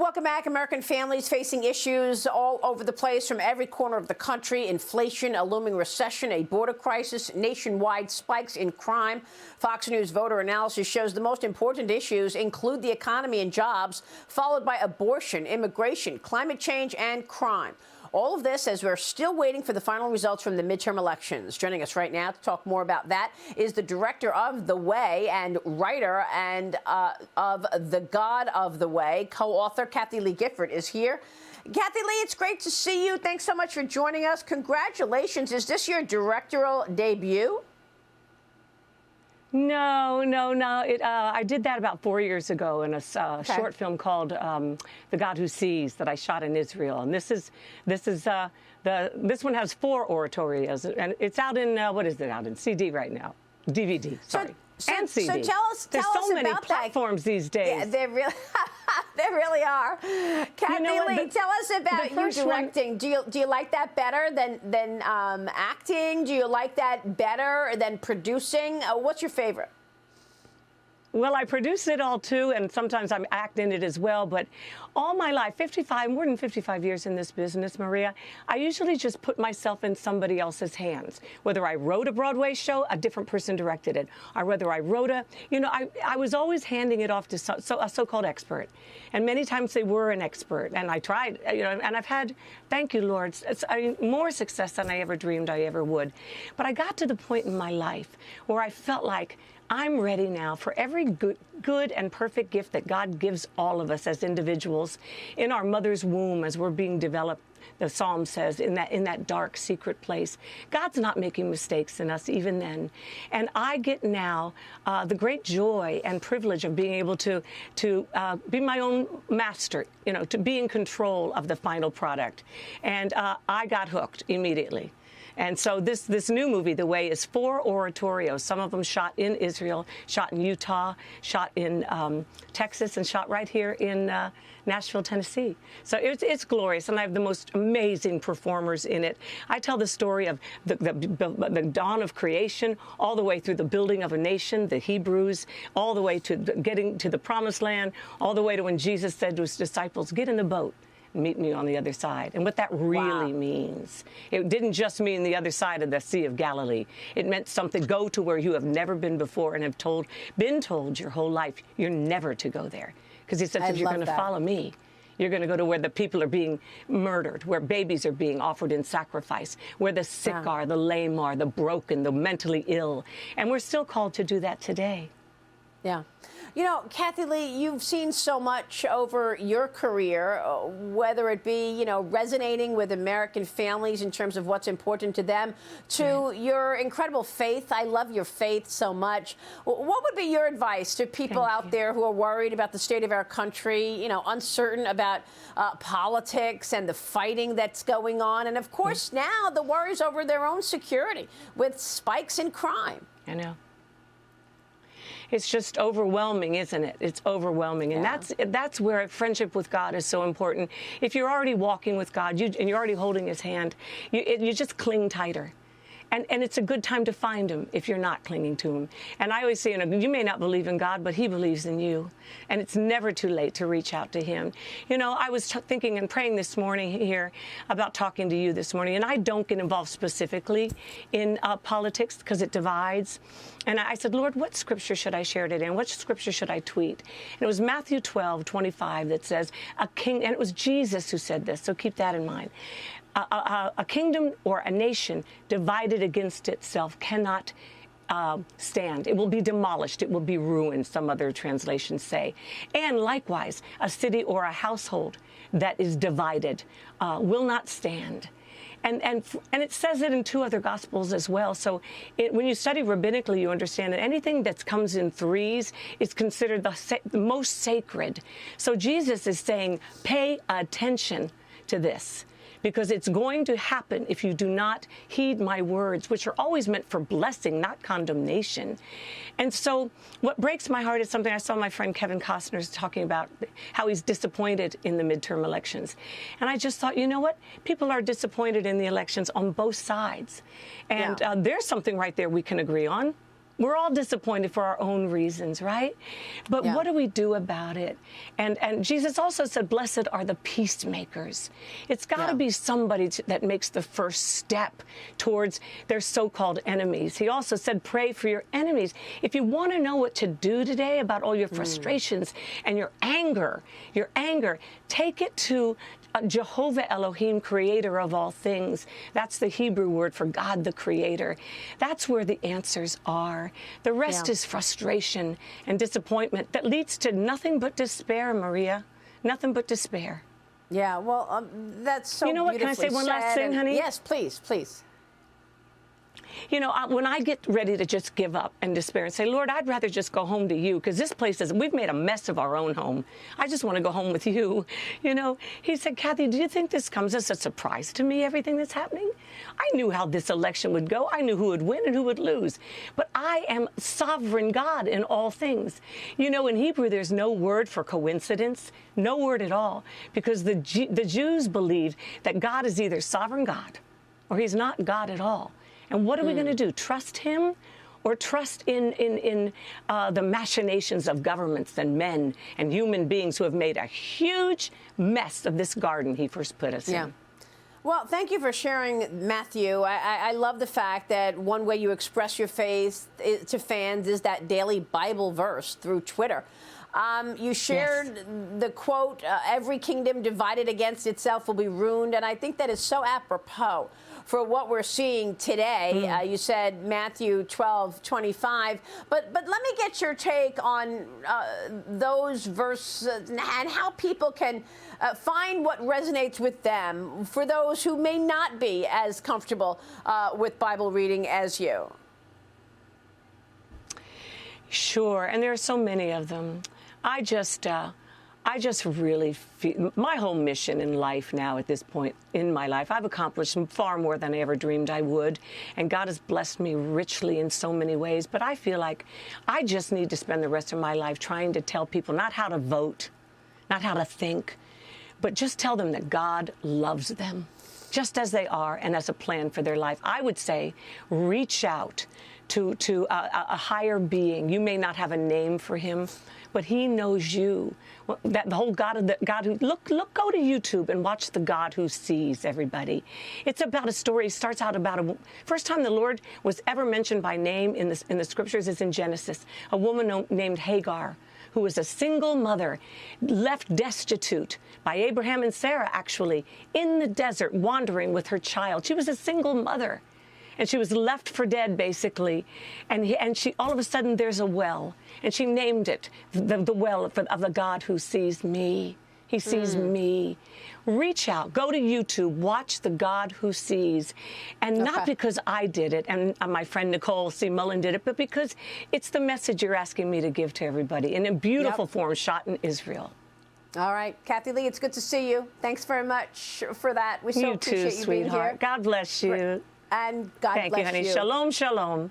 Welcome back. American families facing issues all over the place from every corner of the country. Inflation, a looming recession, a border crisis, nationwide spikes in crime. Fox News voter analysis shows the most important issues include the economy and jobs, followed by abortion, immigration, climate change, and crime. All of this as we're still waiting for the final results from the midterm elections. Joining us right now to talk more about that is the director of The Way and writer and of The God of the Way, co-author Kathie Lee Gifford is here. Kathie Lee, it's great to see you. Thanks so much for joining us. Congratulations. Is this your directorial debut? No. I did that about 4 years ago in a short film called "The God Who Sees" that I shot in Israel. And this one has 4 oratorios, and it's out in what is it out in CD right now? DVD. Sorry. And CD. So tell us There's so many about platforms these days. Yeah, they really are. Kathie Lee, tell us about you directing. Do you like that better than acting? Do you like that better than producing? What's your favorite? Well, I produce it all, too, and sometimes I'm acting it as well. But all my life, more than 55 years in this business, Maria, I usually just put myself in somebody else's hands. Whether I wrote a Broadway show, a different person directed it. Or whether I wrote I was always handing it off to a so-called expert. And many times they were an expert. And I tried, and I've had, thank you, Lord, more success than I ever dreamed I ever would. But I got to the point in my life where I felt like I'm ready now for every good and perfect gift that God gives all of us as individuals in our mother's womb as we're being developed. The Psalm says, in that dark, secret place. God's not making mistakes in us even then. And I get now the great joy and privilege of being able to be my own master, to be in control of the final product. And I got hooked immediately. And so this new movie, The Way, is 4 oratorios. Some of them shot in Israel, shot in Utah, shot in Texas, and shot right here in Nashville, Tennessee. So it's glorious, and I have the most amazing performers in it. I tell the story of the dawn of creation, all the way through the building of a nation, the Hebrews, all the way to getting to the Promised Land, all the way to when Jesus said to his disciples, "Get in the boat. Meet me on the other side," and what that really means. It didn't just mean the other side of the Sea of Galilee. It meant something. Go to where you have never been before and have been told your whole life you're never to go there. Because he says, if you're going to follow me, you're going to go to where the people are being murdered, where babies are being offered in sacrifice, where the sick are, the lame are, the broken, the mentally ill. And we're still called to do that today. Yeah. Kathie Lee, you've seen so much over your career, whether it be, resonating with American families in terms of what's important to them, to your incredible faith. I love your faith so much. What would be your advice to people out there who are worried about the state of our country, uncertain about politics and the fighting that's going on, and, of course, now the worries over their own security with spikes in crime? I know. It's just overwhelming, isn't it? It's overwhelming. And that's where friendship with God is so important. If you're already walking with God and you're already holding his hand, you just cling tighter. And it's a good time to find him if you're not clinging to him. And I always say, you may not believe in God, but he believes in you. And it's never too late to reach out to him. I was thinking and praying this morning here about talking to you this morning. And I don't get involved specifically in politics because it divides. And I said, Lord, what scripture should I share today? And what scripture should I tweet? And it was Matthew 12:25 that says, a king, and it was Jesus who said this, so keep that in mind. A kingdom or a nation divided against itself cannot stand. It will be demolished. It will be ruined, some other translations say. And likewise, a city or a household that is divided will not stand. And it says it in 2 other Gospels as well. So when you study rabbinically, you understand that anything that comes in 3s is considered the most sacred. So Jesus is saying, pay attention to this. Because it's going to happen if you do not heed my words, which are always meant for blessing, not condemnation. And so what breaks my heart is something I saw my friend Kevin Costner's talking about, how he's disappointed in the midterm elections. And I just thought, you know what? People are disappointed in the elections on both sides. And there's something right there we can agree on. We're all disappointed for our own reasons, right? But what do we do about it? And Jesus also said, blessed are the peacemakers. It's got to be somebody that makes the first step towards their so-called enemies. He also said, pray for your enemies. If you want to know what to do today about all your frustrations and your anger, take it to Jehovah Elohim, creator of all things. That's the Hebrew word for God, the creator. That's where the answers are. The rest is frustration and disappointment that leads to nothing but despair, Maria. Nothing but despair. Yeah, well, that's so beautifully what? Can I say one last thing, honey? Yes, please, please. You know, when I get ready to just give up and despair and say, Lord, I'd rather just go home to you, because this place we've made a mess of our own home. I just want to go home with you. You know, he said, Kathie, do you think this comes as a surprise to me, everything that's happening? I knew how this election would go. I knew who would win and who would lose. But I am sovereign God in all things. You know, in Hebrew, there's no word for coincidence, no word at all, because the Jews believe that God is either sovereign God or he's not God at all. And what are we going to do? Trust him, or trust in the machinations of governments and men and human beings who have made a huge mess of this garden he first put us in? Well, thank you for sharing, Matthew. I love the fact that one way you express your faith to fans is that daily Bible verse through Twitter. You shared the quote, every kingdom divided against itself will be ruined. And I think that is so apropos for what we're seeing today. You said Matthew 12:25. But let me get your take on those verses and how people can find what resonates with them for those who may not be as comfortable with Bible reading as you. Sure, and there are so many of them. I just really feel my whole mission in life now at this point in my life, I've accomplished far more than I ever dreamed I would. And God has blessed me richly in so many ways. But I feel like I just need to spend the rest of my life trying to tell people not how to vote, not how to think, but just tell them that God loves them just as they are and has a plan for their life. I would say reach out to a higher being. You may not have a name for him, but he knows you. That the whole God who go to YouTube and watch the God who sees everybody. It's about a story. It starts out about first time the Lord was ever mentioned by name in the scriptures is in Genesis. A woman named Hagar, who was a single mother, left destitute by Abraham and Sarah, actually, in the desert, wandering with her child. She was a single mother. And she was left for dead, basically. And she, all of a sudden, there's a well. And she named it the well of the God who sees me. He sees me. Reach out. Go to YouTube. Watch the God who sees. And not because I did it and my friend Nicole C. Mullen did it, but because it's the message you're asking me to give to everybody in a beautiful form shot in Israel. All right. Kathie Lee, it's good to see you. Thanks very much for that. We so appreciate you too, sweetheart. being here. God bless you. And God bless you. Thank you, honey. Shalom, shalom.